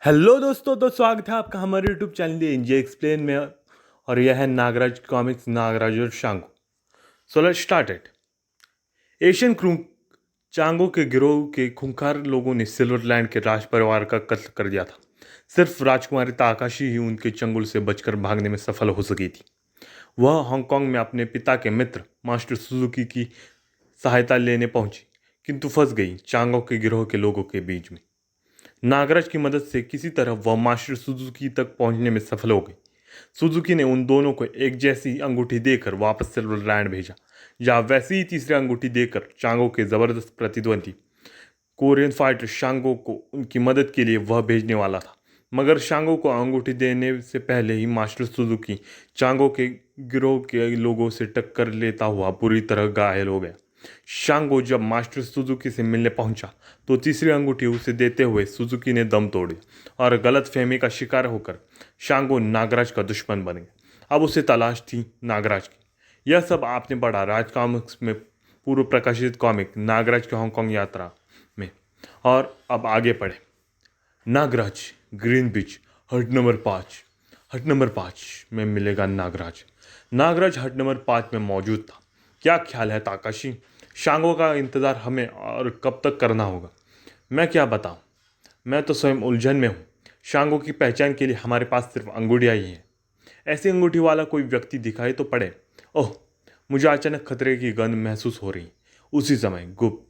Hello दोस्तों, तो स्वागत है आपका हमारे यूट्यूब चैनल इंडिया एक्सप्लेन में। और यह है नागराज कॉमिक्स, नागराज और Shango. So let's start it. Asian crew Chango के गिरोह के खूंखार लोगों ने सिल्वरलैंड के राज परिवार का कत्ल कर दिया था। सिर्फ राजकुमारी ताकाशी ही उनके चंगुल से बचकर भागने में सफल हो सकी थी। वह हांगकांग में अपने पिता के मित्र मास्टर सुजुकी की सहायता लेने पहुंची, किंतु फंस गई चांगो के गिरोह के लोगों के बीच में। नागराज की मदद से किसी तरह वह मास्टर सुजुकी तक पहुंचने में सफल हो गई। सुजुकी ने उन दोनों को एक जैसी अंगूठी देकर वापस सिल्वरलैंड भेजा, जहां वैसी ही तीसरी अंगूठी देकर चांगो के जबरदस्त प्रतिद्वंदी कोरियन फाइटर शांगो को उनकी मदद के लिए वह भेजने वाला था। मगर शांगो को अंगूठी देने से पहले ही मास्टर सुजुकी चांगो के गिरोह के लोगों से टक्कर लेता हुआ बुरी तरह घायल हो गया। शांगो जब मास्टर सुजुकी से मिलने पहुंचा तो तीसरी अंगूठी उसे देते हुए सुजुकी ने दम तोड़ दिया और गलत फहमी का शिकार होकर शांगो नागराज का दुश्मन बन गया। अब उसे तलाश थी नागराज की। यह सब आपने पढ़ा राज कॉमिक्स में पूर्व प्रकाशित कॉमिक नागराज की हांगकांग यात्रा में। और अब आगे पढ़े। नागराज ग्रीन बीच हट नंबर 5 में मिलेगा नागराज। नागराज हट नंबर 5 में मौजूद था। क्या ख्याल है ताकाशी? शांगो का इंतज़ार हमें और कब तक करना होगा? मैं क्या बताऊं, मैं तो स्वयं उलझन में हूँ। शांगो की पहचान के लिए हमारे पास सिर्फ अंगूठियाँ ही हैं। ऐसी अंगूठी वाला कोई व्यक्ति दिखाई तो पड़े। ओह, मुझे अचानक खतरे की गंध महसूस हो रही। उसी समय गुप्त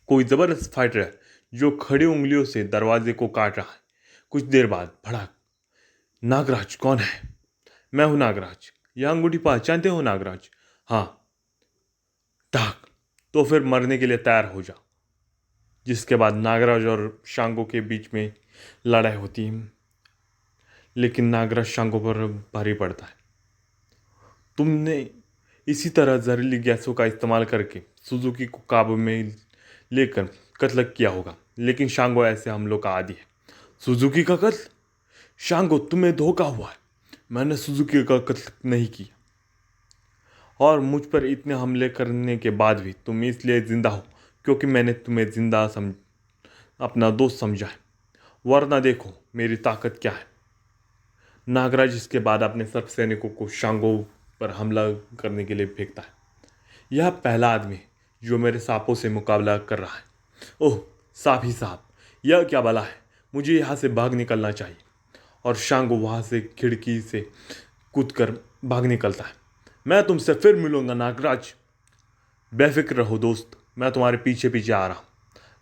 कोई जबरदस्त फाइटर है जो खड़ी उंगलियों से दरवाजे को काट रहा है। कुछ देर बाद भड़क। नागराज कौन है? मैं हूं नागराज। यह अंगूठी पहचानते हो नागराज? हाँ। टाक। तो फिर मरने के लिए तैयार हो जा। जिसके बाद नागराज और शांगो के बीच में लड़ाई होती है, लेकिन नागराज शांगो पर भारी पड़ता है। तुमने इसी तरह जहरीली गैसों का इस्तेमाल करके सुजुकी को काबू में लेकर कत्ल किया होगा, लेकिन शांगो ऐसे हमलों का आदी है। सुजुकी का कत्ल? शांगो, तुम्हें धोखा हुआ है। मैंने सुजुकी का कत्ल नहीं किया, और मुझ पर इतने हमले करने के बाद भी तुम इसलिए जिंदा हो क्योंकि मैंने तुम्हें जिंदा अपना दोस्त समझा है। वरना देखो मेरी ताकत क्या है। नागराज इसके बाद अपने सब सैनिकों को शांगो पर हमला करने के लिए फेंकता है। यह पहला आदमी है जो मेरे सांपों से मुकाबला कर रहा है। ओह सांप ही सांप, यह क्या बला है। मुझे यहाँ से भाग निकलना चाहिए। और शांगो वहाँ से खिड़की से कूदकर भाग निकलता है। मैं तुमसे फिर मिलूंगा नागराज। बेफिक्र रहो दोस्त, मैं तुम्हारे पीछे पीछे आ रहा हूँ।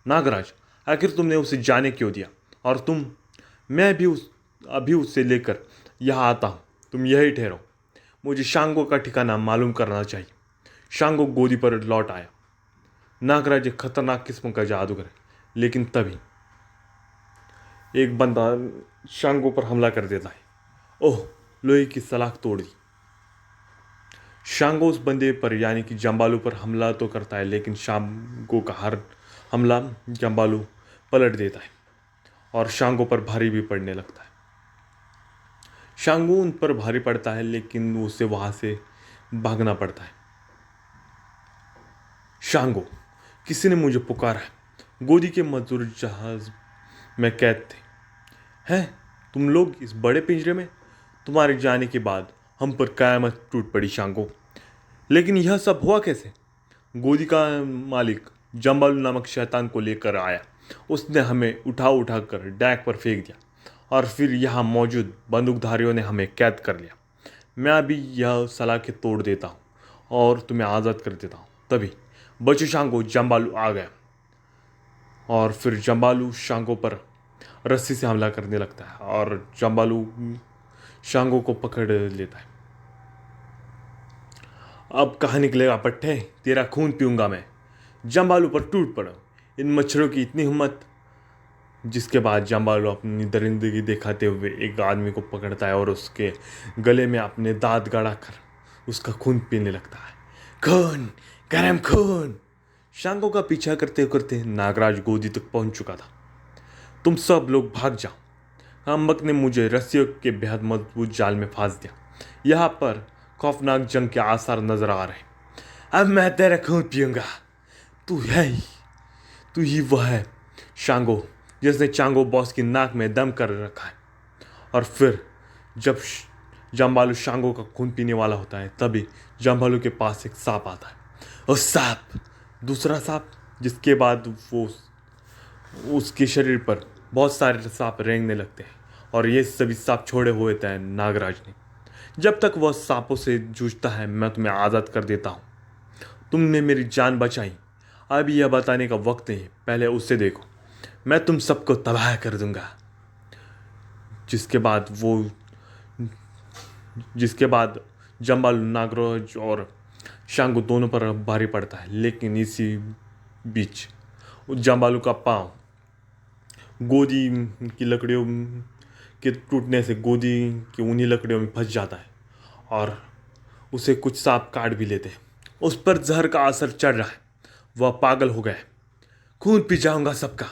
नागराज, आखिर तुमने उसे जाने क्यों दिया? और तुम? मैं भी अभी उससे लेकर यहाँ आता हूँ, तुम यही ठहरो। मुझे शांगो का ठिकाना मालूम करना चाहिए। शांगो गोदी पर लौट आया। नागराज एक खतरनाक किस्म का जादूगर है, लेकिन तभी एक बंदा शांगो पर हमला कर देता है। ओह, लोहे की सलाख तोड़ दी। शांगो उस बंदे पर यानी कि जंबालू पर हमला तो करता है, लेकिन शांगो का हर हमला जंबालू पलट देता है और शांगो पर भारी भी पड़ने लगता है। शांगो उन पर भारी पड़ता है, लेकिन उसे वहां से भागना पड़ता है। शांगो, किसी ने मुझे पुकारा है। गोदी के मजदूर जहाज में कैद थे। हैं तुम लोग इस बड़े पिंजरे में? तुम्हारे जाने के बाद हम पर कयामत टूट पड़ी शांगो। लेकिन यह सब हुआ कैसे? गोदी का मालिक जंबालू नामक शैतान को लेकर आया। उसने हमें उठा उठा कर डैक पर फेंक दिया, और फिर यहाँ मौजूद बंदूकधारियों ने हमें कैद कर लिया। मैं अभी यह सलाखें तोड़ देता हूँ और तुम्हें आज़ाद कर देता हूँ। तभी बच्चू शांगो जंबालू आ गया, और फिर जंबालू शांगो पर रस्सी से हमला करने लगता है और जंबालू शांगो को पकड़ लेता है। अब कहाँ निकलेगा पट्टे, तेरा खून पीऊंगा मैं। जंबालू पर टूट पड़ा। इन मच्छरों की इतनी हिम्मत। जिसके बाद जंबालू अपनी दरिंदगी दिखाते हुए एक आदमी को पकड़ता है और उसके गले में अपने दांत गड़ा कर उसका खून पीने लगता है। खून, गरम खून। शांगो का पीछा करते करते नागराज गोदी तक पहुंच चुका था। तुम सब लोग भाग जाओ। अम्बक ने मुझे रस्सियों के बेहद मजबूत जाल में फांस दिया। यहाँ पर खौफनाक जंग के आसार नजर आ रहे। अब मैं तेरा खून पीऊंगा। तू है ही तू ही वह है शांगो जिसने चांगो बॉस की नाक में दम कर रखा है। और फिर जब जाम्बालू शांगो का खून पीने वाला होता है तभी जाम्बालू के पास एक सांप आता है। और सांप, दूसरा सांप, जिसके बाद वो उसके शरीर पर बहुत सारे सांप रेंगने लगते हैं। और ये सभी सांप छोड़े हुए थे नागराज ने। जब तक वह सांपों से जूझता है मैं तुम्हें आज़ाद कर देता हूँ। तुमने मेरी जान बचाई, अब यह बताने का वक्त नहीं है, पहले उससे देखो। मैं तुम सबको तबाह कर दूंगा। जिसके बाद वो जिसके बाद जम्बालू नागराज और शांगू दोनों पर भारी पड़ता है। लेकिन इसी बीच जम्बालू का पाँव गोदी की लकड़ियों के टूटने से गोदी की उन्हीं लकड़ियों में फंस जाता है और उसे कुछ सांप काट भी लेते हैं। उस पर जहर का असर चढ़ रहा है, वह पागल हो गया है। खून पी जाऊंगा सबका।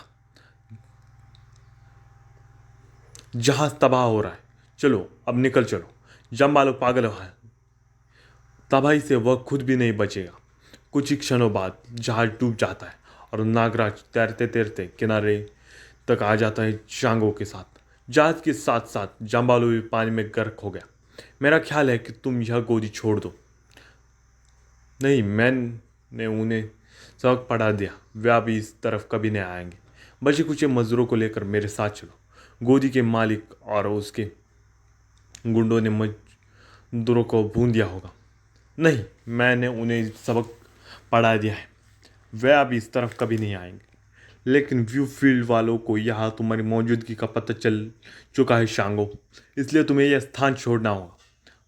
जहाज तबाह हो रहा है, चलो अब निकल चलो। जम्बालू पागल हुआ है, तबाही से वह खुद भी नहीं बचेगा। कुछ ही क्षणों बाद जहाज डूब जाता है और नागराज तैरते तैरते किनारे तक आ जाता है शांगो के साथ। जहाज के साथ साथ जम्बालू भी पानी में गर्क हो गया। मेरा ख्याल है कि तुम यह गोदी छोड़ दो। नहीं, मैंने उन्हें सबक पढ़ा दिया, वे अब इस तरफ कभी नहीं आएंगे। बचे कुछ मजदूरों को लेकर मेरे साथ चलो। गोदी के मालिक और उसके गुंडों ने मजदूरों को भून दिया होगा। नहीं, मैंने उन्हें सबक पढ़ा दिया है, वे अब इस तरफ कभी नहीं आएंगे। लेकिन व्यू फील्ड वालों को यहाँ तुम्हारी मौजूदगी का पता चल चुका है शांगो, इसलिए तुम्हें यह स्थान छोड़ना होगा।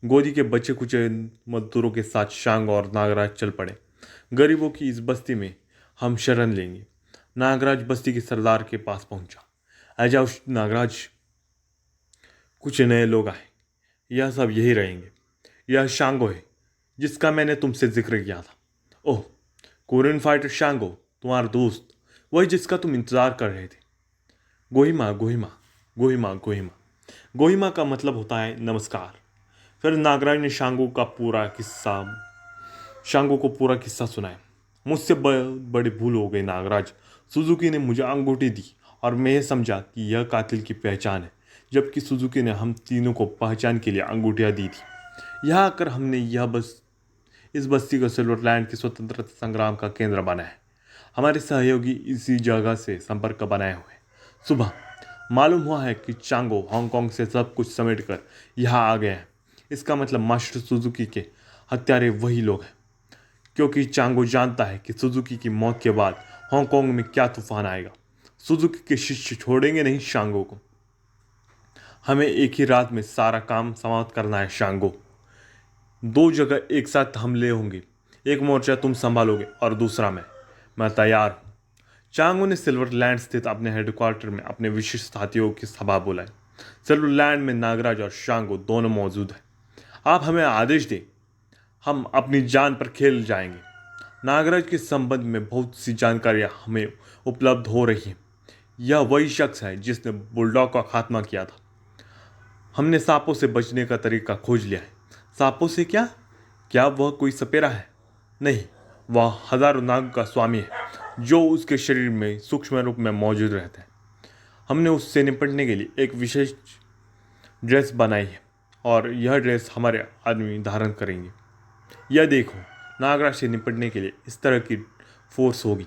गोदी के बच्चे कुछ मजदूरों के साथ शांगो और नागराज चल पड़े। गरीबों की इस बस्ती में हम शरण लेंगे। नागराज बस्ती के सरदार के पास पहुंचा। आ जाओ नागराज, कुछ नए लोग आए, यह सब यही रहेंगे। यह शांगो है जिसका मैंने तुमसे जिक्र किया था। ओह, कोरियन फाइटर शांगो, तुम्हारा दोस्त, वही जिसका तुम इंतजार कर रहे थे। गोहिमा गोहिमा गोहिमा गोहिमा गोहिमा का मतलब होता है नमस्कार। फिर नागराज ने शांगो को पूरा किस्सा सुनाया। मुझसे बड़ी भूल हो गई नागराज। सुजुकी ने मुझे अंगूठी दी और मैं ये समझा कि यह कातिल की पहचान है, जबकि सुजुकी ने हम तीनों को पहचान के लिए अंगूठियाँ दी थी। यहाँ आकर हमने इस बस्ती को सिल्वरलैंड की स्वतंत्रता संग्राम का केंद्र बनाया है। हमारे सहयोगी इसी जगह से संपर्क बनाए हुए हैं। सुबह मालूम हुआ है कि चांगो हांगकांग से सब कुछ समेट कर यहाँ आ गए हैं। इसका मतलब मास्टर सुजुकी के हत्यारे वही लोग हैं, क्योंकि चांगो जानता है कि सुजुकी की मौत के बाद हांगकांग में क्या तूफान आएगा। सुजुकी के शिष्य छोड़ेंगे नहीं शांगो को। हमें एक ही रात में सारा काम समाप्त करना है शांगो। 2 जगह एक साथ हमले होंगे, एक मोर्चा तुम संभालोगे और दूसरा मैं तैयार हूँ। चांगो ने सिल्वरलैंड स्थित अपने हेडक्वार्टर में अपने विशिष्ट साथियों की सभा बुलाई। सिल्वरलैंड में नागराज और शांगो दोनों मौजूद हैं। आप हमें आदेश दें, हम अपनी जान पर खेल जाएंगे। नागराज के संबंध में बहुत सी जानकारियां हमें उपलब्ध हो रही हैं। यह वही शख्स है जिसने बुलडॉग का खात्मा किया था। हमने सांपों से बचने का तरीका खोज लिया है। सांपों से क्या? क्या वह कोई सपेरा है? नहीं, वह हजारों नाग का स्वामी है जो उसके शरीर में सूक्ष्म रूप में मौजूद रहते हैं। हमने उससे निपटने के लिए एक विशेष ड्रेस बनाई है और यह ड्रेस हमारे आदमी धारण करेंगे। यह देखो, नागराज से निपटने के लिए इस तरह की फोर्स होगी।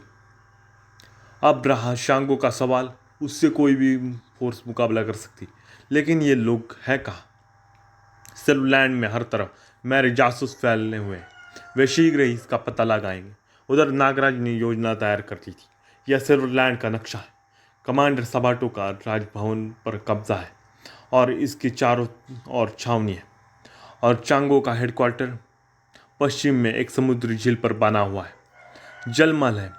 अब रहा शांगो का सवाल, उससे कोई भी फोर्स मुकाबला कर सकती, लेकिन ये लोग हैं कहाँ? सिल्वरलैंड में हर तरफ मेरे जासूस फैलने हुए हैं। वे शीघ्र ही इसका पता लगाएंगे। उधर नागराज ने योजना तैयार कर ली थी। यह सिल्वरलैंड का नक्शा है। कमांडर सबाटो का राजभवन पर कब्जा है और इसके चारों ओर छावनी है। और चांगो का हेडक्वार्टर पश्चिम में एक समुद्री झील पर बना हुआ है। जलमहल है।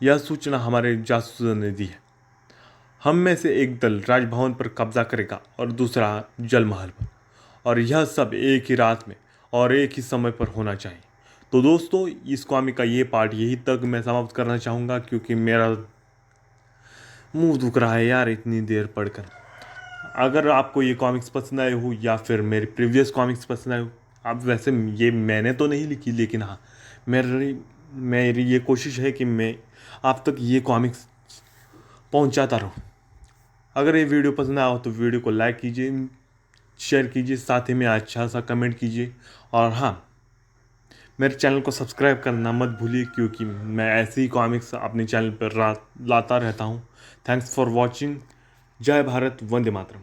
यह सूचना हमारे जासूसों ने दी है। हम में से एक दल राजभवन पर कब्जा करेगा और दूसरा जलमहल पर, और यह सब एक ही रात में और एक ही समय पर होना चाहिए। तो दोस्तों, इस कॉमिक का ये पार्ट यही तक मैं समाप्त करना चाहूँगा, क्योंकि मेरा मुंह दुख रहा है यार इतनी देर पढ़कर। अगर आपको ये कॉमिक्स पसंद आए हो या फिर मेरे प्रीवियस कॉमिक्स पसंद आए हो, आप वैसे ये मैंने तो नहीं लिखी, लेकिन हाँ, मेरी ये कोशिश है कि मैं आप तक ये कॉमिक्स पहुंचाता रहूं। अगर ये वीडियो पसंद आया हो तो वीडियो को लाइक कीजिए, शेयर कीजिए, साथ ही में अच्छा सा कमेंट कीजिए। और हाँ, मेरे चैनल को सब्सक्राइब करना मत भूलिए, क्योंकि मैं ऐसे ही कॉमिक्स अपने चैनल पर लाता रहता हूँ। Thanks for watching. जय भारत, वंदे मातरम।